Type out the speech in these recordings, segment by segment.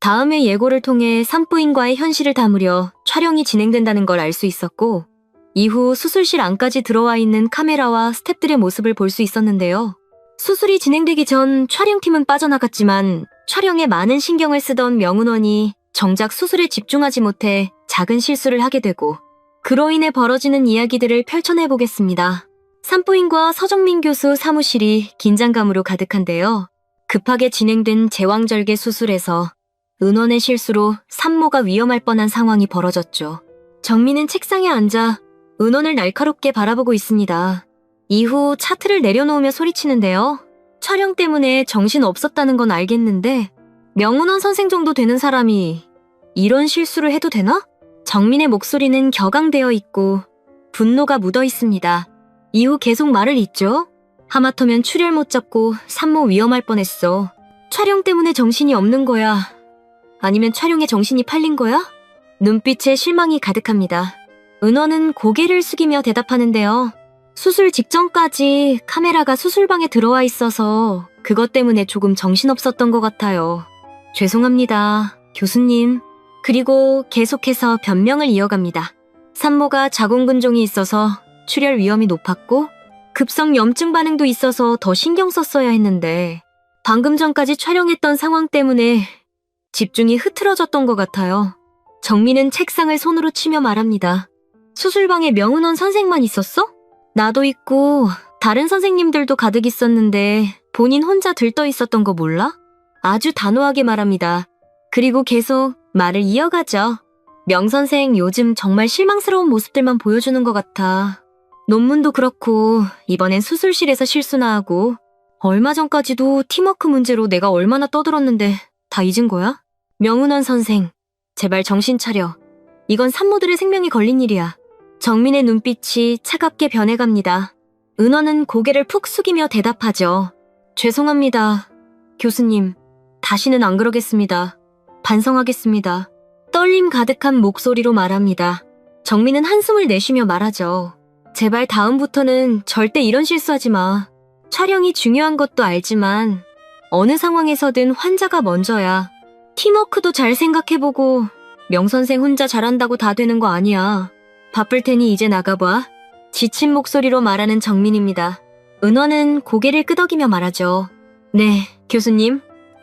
다음의 예고를 통해 산부인과의 현실을 담으려 촬영이 진행된다는 걸 알 수 있었고, 이후 수술실 안까지 들어와 있는 카메라와 스태프들의 모습을 볼 수 있었는데요. 수술이 진행되기 전 촬영팀은 빠져나갔지만 촬영에 많은 신경을 쓰던 명은원이 정작 수술에 집중하지 못해 작은 실수를 하게 되고, 그로 인해 벌어지는 이야기들을 펼쳐내 보겠습니다. 산부인과 서정민 교수 사무실이 긴장감으로 가득한데요. 급하게 진행된 제왕절개 수술에서 은원의 실수로 산모가 위험할 뻔한 상황이 벌어졌죠. 정민은 책상에 앉아 은원을 날카롭게 바라보고 있습니다. 이후 차트를 내려놓으며 소리치는데요. 촬영 때문에 정신 없었다는 건 알겠는데 명은원 선생 정도 되는 사람이 이런 실수를 해도 되나? 정민의 목소리는 격앙되어 있고 분노가 묻어 있습니다. 이후 계속 말을 잇죠. 하마터면 출혈 못 잡고 산모 위험할 뻔했어. 촬영 때문에 정신이 없는 거야? 아니면 촬영에 정신이 팔린 거야? 눈빛에 실망이 가득합니다. 은원은 고개를 숙이며 대답하는데요. 수술 직전까지 카메라가 수술방에 들어와 있어서 그것 때문에 조금 정신없었던 것 같아요. 죄송합니다, 교수님. 그리고 계속해서 변명을 이어갑니다. 산모가 자궁근종이 있어서 출혈 위험이 높았고 급성 염증 반응도 있어서 더 신경 썼어야 했는데 방금 전까지 촬영했던 상황 때문에 집중이 흐트러졌던 것 같아요. 정민은 책상을 손으로 치며 말합니다. 수술방에 명은원 선생만 있었어? 나도 있고 다른 선생님들도 가득 있었는데 본인 혼자 들떠 있었던 거 몰라? 아주 단호하게 말합니다. 그리고 계속 말을 이어가죠. 명 선생 요즘 정말 실망스러운 모습들만 보여주는 것 같아. 논문도 그렇고 이번엔 수술실에서 실수나 하고 얼마 전까지도 팀워크 문제로 내가 얼마나 떠들었는데 다 잊은 거야? 명은원 선생, 제발 정신 차려. 이건 산모들의 생명이 걸린 일이야. 정민의 눈빛이 차갑게 변해갑니다. 은원은 고개를 푹 숙이며 대답하죠. 죄송합니다, 교수님. 다시는 안 그러겠습니다. 반성하겠습니다. 떨림 가득한 목소리로 말합니다. 정민은 한숨을 내쉬며 말하죠. 제발 다음부터는 절대 이런 실수하지 마. 촬영이 중요한 것도 알지만 어느 상황에서든 환자가 먼저야. 팀워크도 잘 생각해보고 명선생 혼자 잘한다고 다 되는 거 아니야. 바쁠 테니 이제 나가봐. 지친 목소리로 말하는 정민입니다. 은원은 고개를 끄덕이며 말하죠. 네, 교수님.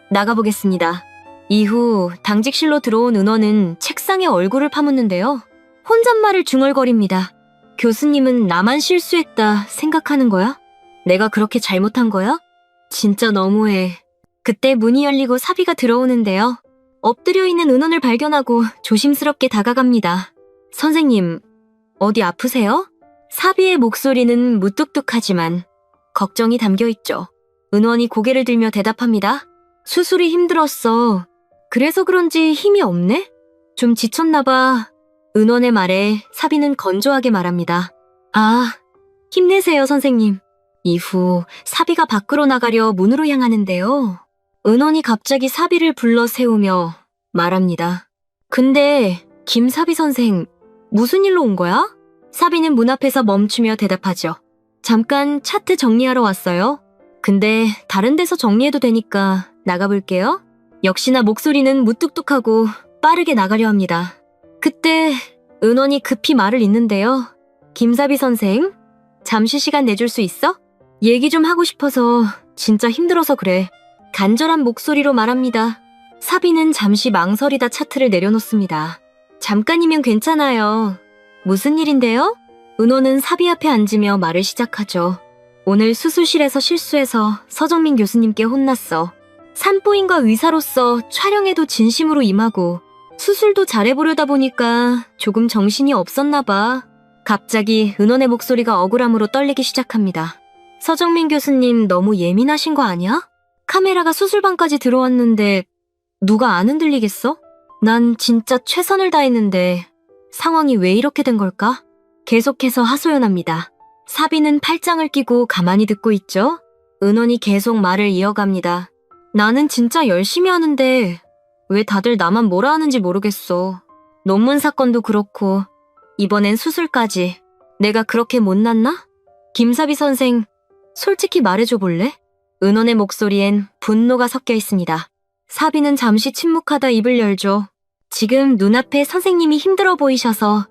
나가보겠습니다. 이후 당직실로 들어온 은원은 책상에 얼굴을 파묻는데요. 혼잣말을 중얼거립니다. 교수님은 나만 실수했다 생각하는 거야? 내가 그렇게 잘못한 거야? 진짜 너무해. 그때 문이 열리고 사비가 들어오는데요. 엎드려 있는 은원을 발견하고 조심스럽게 다가갑니다. 선생님, 어디 아프세요? 사비의 목소리는 무뚝뚝하지만 걱정이 담겨 있죠. 은원이 고개를 들며 대답합니다. 수술이 힘들었어. 그래서 그런지 힘이 없네? 좀 지쳤나 봐. 은원의 말에 사비는 건조하게 말합니다. 아, 힘내세요, 선생님. 이후 사비가 밖으로 나가려 문으로 향하는데요. 은원이 갑자기 사비를 불러 세우며 말합니다. 근데 김사비 선생, 무슨 일로 온 거야? 사비는 문 앞에서 멈추며 대답하죠. 잠깐 차트 정리하러 왔어요. 근데 다른 데서 정리해도 되니까 나가볼게요. 역시나 목소리는 무뚝뚝하고 빠르게 나가려 합니다. 그때 은원이 급히 말을 잇는데요. 김사비 선생, 잠시 시간 내줄 수 있어? 얘기 좀 하고 싶어서 진짜 힘들어서 그래. 간절한 목소리로 말합니다. 사비는 잠시 망설이다 차트를 내려놓습니다. 잠깐이면 괜찮아요. 무슨 일인데요? 은호는 사비 앞에 앉으며 말을 시작하죠. 오늘 수술실에서 실수해서 서정민 교수님께 혼났어. 산부인과 의사로서 촬영에도 진심으로 임하고 수술도 잘해보려다 보니까 조금 정신이 없었나 봐. 갑자기 은원의 목소리가 억울함으로 떨리기 시작합니다. 서정민 교수님 너무 예민하신 거 아니야? 카메라가 수술방까지 들어왔는데 누가 안 흔들리겠어? 난 진짜 최선을 다했는데 상황이 왜 이렇게 된 걸까? 계속해서 하소연합니다. 사비는 팔짱을 끼고 가만히 듣고 있죠? 은원이 계속 말을 이어갑니다. 나는 진짜 열심히 하는데 왜 다들 나만 뭐라 하는지 모르겠어. 논문 사건도 그렇고 이번엔 수술까지. 내가 그렇게 못났나? 김사비 선생, 솔직히 말해줘 볼래? 은원의 목소리엔 분노가 섞여 있습니다. 사비는 잠시 침묵하다 입을 열죠. 지금 눈앞에 선생님이 힘들어 보이셔서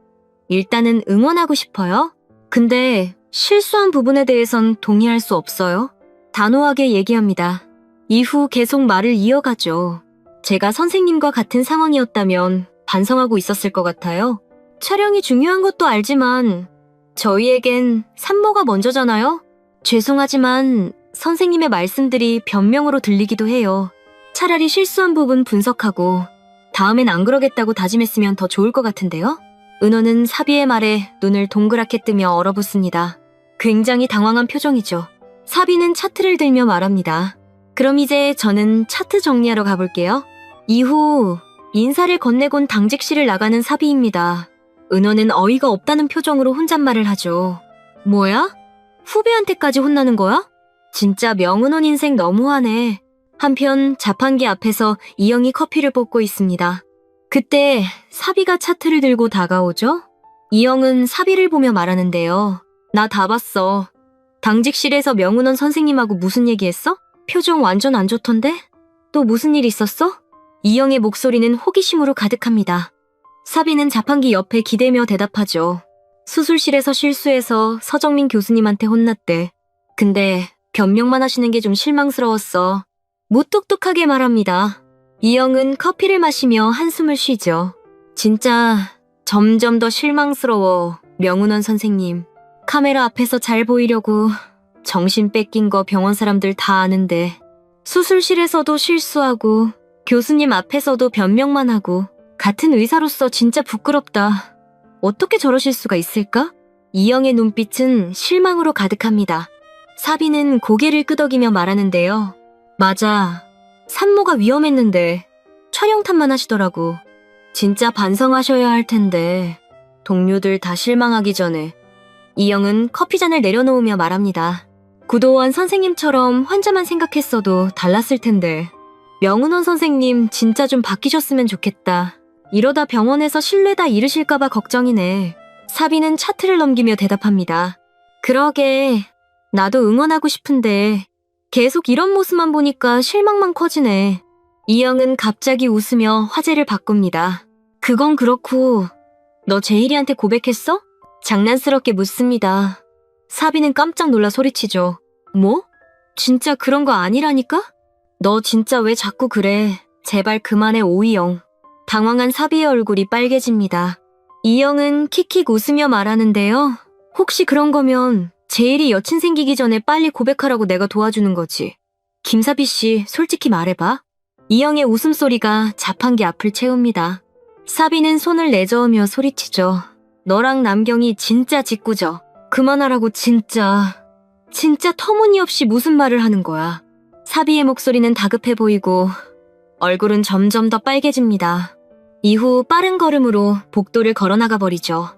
일단은 응원하고 싶어요. 근데 실수한 부분에 대해선 동의할 수 없어요. 단호하게 얘기합니다. 이후 계속 말을 이어가죠. 제가 선생님과 같은 상황이었다면 반성하고 있었을 것 같아요. 촬영이 중요한 것도 알지만 저희에겐 산모가 먼저잖아요? 죄송하지만 선생님의 말씀들이 변명으로 들리기도 해요. 차라리 실수한 부분 분석하고 다음엔 안 그러겠다고 다짐했으면 더 좋을 것 같은데요? 은호는 사비의 말에 눈을 동그랗게 뜨며 얼어붙습니다. 굉장히 당황한 표정이죠. 사비는 차트를 들며 말합니다. 그럼 이제 저는 차트 정리하러 가볼게요. 이후 인사를 건네곤 당직실을 나가는 사비입니다. 은호는 어이가 없다는 표정으로 혼잣말을 하죠. 뭐야? 후배한테까지 혼나는 거야? 진짜 명은원 인생 너무하네. 한편 자판기 앞에서 이영이 커피를 볶고 있습니다. 그때 사비가 차트를 들고 다가오죠? 이영은 사비를 보며 말하는데요. 나 다 봤어. 당직실에서 명은원 선생님하고 무슨 얘기했어? 표정 완전 안 좋던데? 또 무슨 일 있었어? 이영의 목소리는 호기심으로 가득합니다. 사비는 자판기 옆에 기대며 대답하죠. 수술실에서 실수해서 서정민 교수님한테 혼났대. 근데 변명만 하시는 게 좀 실망스러웠어. 무뚝뚝하게 말합니다. 이영은 커피를 마시며 한숨을 쉬죠. 진짜 점점 더 실망스러워, 명은원 선생님. 카메라 앞에서 잘 보이려고 정신 뺏긴 거 병원 사람들 다 아는데 수술실에서도 실수하고 교수님 앞에서도 변명만 하고 같은 의사로서 진짜 부끄럽다. 어떻게 저러실 수가 있을까? 이영의 눈빛은 실망으로 가득합니다. 사비는 고개를 끄덕이며 말하는데요. 맞아. 산모가 위험했는데 촬영 탓만 하시더라고. 진짜 반성하셔야 할 텐데 동료들 다 실망하기 전에. 이영은 커피잔을 내려놓으며 말합니다. 구도원 선생님처럼 환자만 생각했어도 달랐을 텐데. 명은원 선생님 진짜 좀 바뀌셨으면 좋겠다. 이러다 병원에서 신뢰다 잃으실까봐 걱정이네. 사비는 차트를 넘기며 대답합니다. 그러게, 나도 응원하고 싶은데 계속 이런 모습만 보니까 실망만 커지네. 이영은 갑자기 웃으며 화제를 바꿉니다. 그건 그렇고 너 제일이한테 고백했어? 장난스럽게 묻습니다. 사비는 깜짝 놀라 소리치죠. 뭐? 진짜 그런 거 아니라니까? 너 진짜 왜 자꾸 그래? 제발 그만해 오이영. 당황한 사비의 얼굴이 빨개집니다. 이영은 킥킥 웃으며 말하는데요. 혹시 그런 거면 제일이 여친 생기기 전에 빨리 고백하라고 내가 도와주는 거지. 김사비 씨, 솔직히 말해봐. 이영의 웃음소리가 자판기 앞을 채웁니다. 사비는 손을 내저으며 소리치죠. 너랑 남경이 진짜 짓궂어. 그만하라고 진짜. 진짜 터무니없이 무슨 말을 하는 거야. 사비의 목소리는 다급해 보이고 얼굴은 점점 더 빨개집니다. 이후 빠른 걸음으로 복도를 걸어나가 버리죠.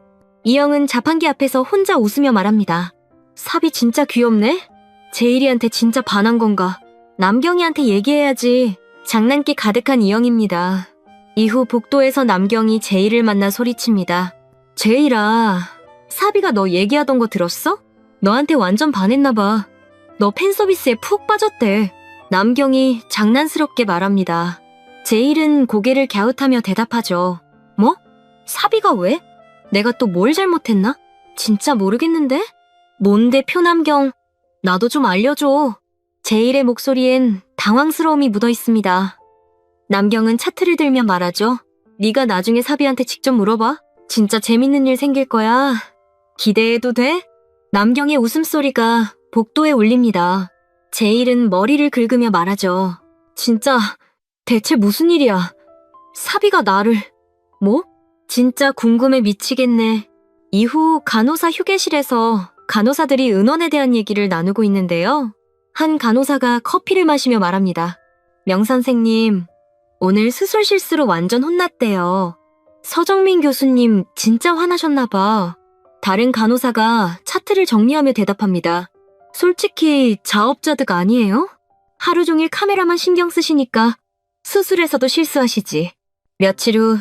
이영은 자판기 앞에서 혼자 웃으며 말합니다. 사비 진짜 귀엽네? 제일이한테 진짜 반한 건가? 남경이한테 얘기해야지. 장난기 가득한 이영입니다. 이후 복도에서 남경이 제일을 만나 소리칩니다. 제일아, 사비가 너 얘기하던 거 들었어? 너한테 완전 반했나봐. 너 팬서비스에 푹 빠졌대. 남경이 장난스럽게 말합니다. 제일은 고개를 갸웃하며 대답하죠. 뭐? 사비가 왜? 내가 또 뭘 잘못했나? 진짜 모르겠는데? 뭔데 표남경? 나도 좀 알려줘. 제일의 목소리엔 당황스러움이 묻어 있습니다. 남경은 차트를 들며 말하죠. 네가 나중에 사비한테 직접 물어봐. 진짜 재밌는 일 생길 거야. 기대해도 돼? 남경의 웃음소리가 복도에 울립니다. 제일은 머리를 긁으며 말하죠. 진짜 대체 무슨 일이야? 사비가 나를... 뭐? 진짜 궁금해 미치겠네. 이후 간호사 휴게실에서 간호사들이 은원에 대한 얘기를 나누고 있는데요. 한 간호사가 커피를 마시며 말합니다. 명선생님, 오늘 수술 실수로 완전 혼났대요. 서정민 교수님 진짜 화나셨나봐. 다른 간호사가 차트를 정리하며 대답합니다. 솔직히 자업자득 아니에요? 하루 종일 카메라만 신경 쓰시니까 수술에서도 실수하시지. 며칠 후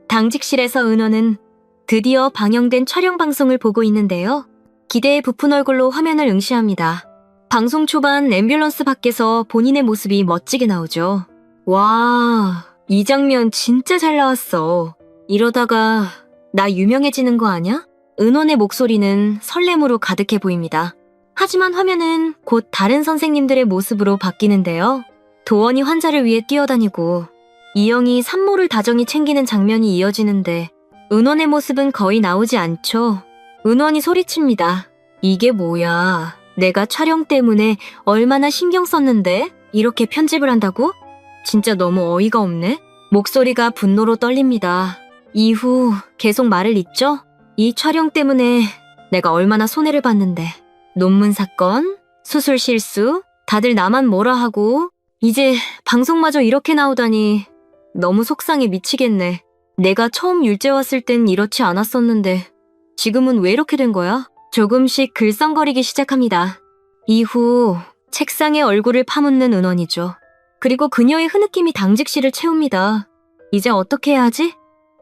당직실에서 은호는 드디어 방영된 촬영 방송을 보고 있는데요. 기대에 부푼 얼굴로 화면을 응시합니다. 방송 초반 앰뷸런스 밖에서 본인의 모습이 멋지게 나오죠. 와, 이 장면 진짜 잘 나왔어. 이러다가 나 유명해지는 거 아냐? 은원의 목소리는 설렘으로 가득해 보입니다. 하지만 화면은 곧 다른 선생님들의 모습으로 바뀌는데요. 도원이 환자를 위해 뛰어다니고 이영이 산모를 다정히 챙기는 장면이 이어지는데 은원의 모습은 거의 나오지 않죠. 은원이 소리칩니다. 이게 뭐야? 내가 촬영 때문에 얼마나 신경 썼는데 이렇게 편집을 한다고? 진짜 너무 어이가 없네. 목소리가 분노로 떨립니다. 이후 계속 말을 잇죠? 이 촬영 때문에 내가 얼마나 손해를 봤는데. 논문 사건, 수술 실수, 다들 나만 뭐라 하고 이제 방송마저 이렇게 나오다니 너무 속상해 미치겠네. 내가 처음 율제 왔을 땐 이렇지 않았었는데 지금은 왜 이렇게 된 거야? 조금씩 글썽거리기 시작합니다. 이후 책상에 얼굴을 파묻는 은원이죠. 그리고 그녀의 흐느낌이 당직실을 채웁니다. 이제 어떻게 해야 하지?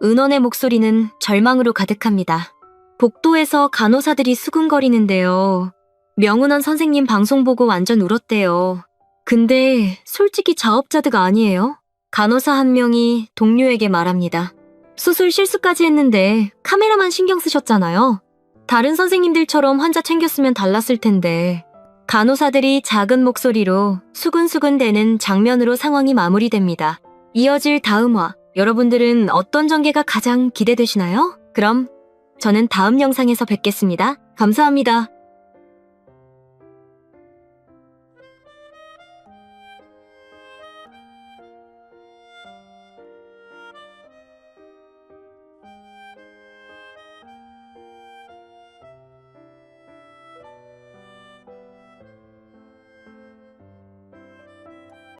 은원의 목소리는 절망으로 가득합니다. 복도에서 간호사들이 수군거리는데요. 명은원 선생님 방송 보고 완전 울었대요. 근데 솔직히 자업자득 아니에요? 간호사 한 명이 동료에게 말합니다. 수술 실수까지 했는데 카메라만 신경 쓰셨잖아요. 다른 선생님들처럼 환자 챙겼으면 달랐을 텐데. 간호사들이 작은 목소리로 수근수근대는 장면으로 상황이 마무리됩니다. 이어질 다음화, 여러분들은 어떤 전개가 가장 기대되시나요? 그럼 저는 다음 영상에서 뵙겠습니다. 감사합니다.